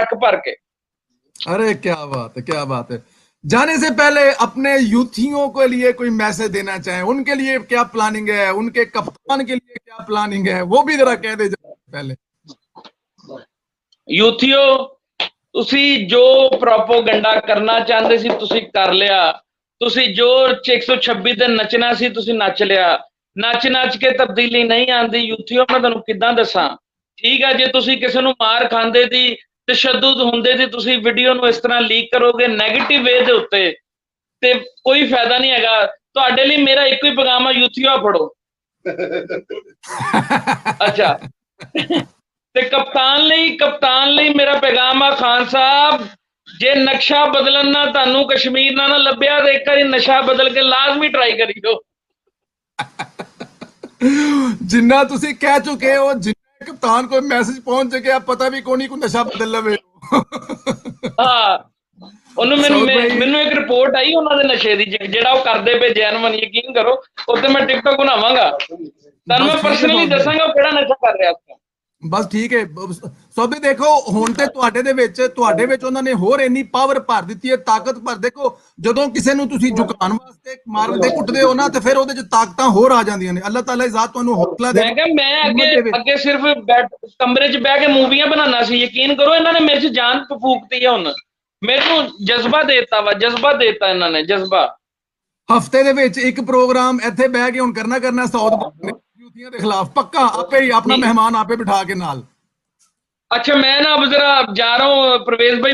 Truck भर के। अरे क्या बात है, क्या बात है। जाने से पहले अपने यूथियों के लिए कोई मैसेज देना चाहें, उनके लिए क्या प्लानिंग है, उनके कप्तान के लिए क्या प्लानिंग है, वो भी जरा कह दे पहले। यूथियो, ਤੁਸੀਂ ਜੋ ਪ੍ਰੋਪੋਗੰਡਾ ਕਰਨਾ ਚਾਹੁੰਦੇ ਸੀ ਤੁਸੀਂ ਕਰ ਲਿਆ। ਤੁਸੀਂ ਜੋ 126 ਤੇ ਨੱਚਣਾ ਸੀ ਤੁਸੀਂ ਨੱਚ ਲਿਆ। ਨੱਚ ਕੇ ਤਬਦੀਲੀ ਨਹੀਂ ਆਉਂਦੀ ਯੂਥੀਓ, ਮੈਂ ਤੁਹਾਨੂੰ ਕਿੱਦਾਂ ਦੱਸਾਂ। ਠੀਕ ਆ, ਜੇ ਤੁਸੀਂ ਕਿਸੇ ਨੂੰ ਮਾਰ ਖਾਂਦੇ ਦੀ, ਤਸ਼ੱਦਦ ਹੁੰਦੇ ਦੀ, ਤੁਸੀਂ ਵੀਡੀਓ ਨੂੰ ਇਸ ਤਰ੍ਹਾਂ ਲੀਕ ਕਰੋਗੇ ਨੈਗੇਟਿਵ ਵੇ ਦੇ ਉੱਤੇ, ਤੇ ਕੋਈ ਫਾਇਦਾ ਨਹੀਂ ਹੈਗਾ। ਤੁਹਾਡੇ ਲਈ ਮੇਰਾ ਇੱਕੋ ਹੀ ਪੈਗਾਮ ਆ, ਯੂਥੀਓ ਫੜੋ। ਅੱਛਾ, ਤੇ ਕਪਤਾਨ ਲਈ ਮੇਰਾ ਪੈਗਾਮ ਆ, ਖਾਨ ਸਾਹਿਬ, ਜੇ ਨਕਸ਼ਾ ਬਦਲਣ ਨਾ ਤੁਹਾਨੂੰ ਕਸ਼ਮੀਰ ਨਾ ਲੱਭਿਆ ਤੇ ਇੱਕ ਵਾਰੀ ਨਸ਼ਾ ਬਦਲ ਕੇ ਲਾਜ਼ਮੀ ਟਰਾਈ ਕਰਿਓ। जिन्ना तुसी कह चुके हो, जिन्ना कप्तान को मैसेज पहुंच चुके, पता भी कोनी को नशा बदल लवे। ਹਾਂ, ਉਹਨੂੰ ਮੈਨੂੰ ਇੱਕ ਰਿਪੋਰਟ ਆਈ ਉਹਨਾਂ ਦੇ ਨਸ਼ੇ ਦੀ, ਜਿਹੜਾ ਉਹ ਕਰਦੇ ਪਏ ਜੈਨੂਅਨ, ਯਕੀਨ ਕਰੋ। ਉੱਤੇ ਮੈਂ ਟਿਕਟੋਕ ਬਣਾਵਾਂਗਾ, ਤੁਹਾਨੂੰ ਮੈਂ ਪਰਸਨਲੀ ਦੱਸਾਂਗਾ ਉਹ ਕਿਹੜਾ ਨਸ਼ਾ ਕਰ ਰਿਹਾ ਸੀ। ਬਸ ਠੀਕ ਹੈ ਸੋਭੇ। ਦੇਖੋ ਹੁਣ ਤੇ ਤੁਹਾਡੇ ਵਿੱਚ ਉਹਨਾਂ ਨੇ ਹੋਰ ਇੰਨੀ ਪਾਵਰ ਭਰ ਦਿੱਤੀ ਹੈ, ਤਾਕਤ ਭਰ। ਦੇਖੋ ਜਦੋਂ ਕਿਸੇ ਨੂੰ ਤੁਸੀਂ ਝੁਕਾਉਣ ਵਾਸਤੇ ਮਾਰਨ ਤੇ ਕੁੱਟਦੇ ਹੋ ਨਾ, ਤੇ ਫਿਰ ਉਹਦੇ ਚ ਤਾਕਤਾਂ ਹੋਰ ਆ ਜਾਂਦੀਆਂ ਨੇ। ਅੱਲਾਹ ਤਾਲਾ ਜ਼ਾਤ ਤੁਹਾਨੂੰ ਹੌਸਲਾ ਦੇ। ਮੈਂ ਕਿਹਾ ਮੈਂ ਅੱਗੇ ਸਿਰਫ ਕਮਰੇ 'ਚ ਬਹਿ ਕੇ ਮੂਵੀਆਂ ਬਣਾਉਣਾ ਸੀ, ਯਕੀਨ ਕਰੋ ਇਹਨਾਂ ਨੇ ਮੇਰੇ 'ਚ ਜਾਨ ਫੂਕਤੀ ਹੈ। ਹੁਣ ਮੈਨੂੰ ਜਜ਼ਬਾ ਦੇਤਾ ਵਾ, ਜਜ਼ਬਾ ਦੇਤਾ ਇਹਨਾਂ ਨੇ, ਜਜ਼ਬਾ। ਹਫਤੇ ਦੇ ਵਿੱਚ ਇੱਕ ਪ੍ਰੋਗਰਾਮ ਇੱਥੇ ਬਹਿ ਕੇ ਹੁਣ ਕਰਨਾ ਸਾਊਥ ਯੂਥੀਆਂ ਦੇ ਖਿਲਾਫ, ਪੱਕਾ ਆਪੇ ਹੀ ਆਪਣਾ ਮਹਿਮਾਨ ਆਪੇ ਬਿਠਾ ਕੇ ਨਾਲ। अच्छा, मैं ना अब जरा जा रहा हूँ, परवेज भाई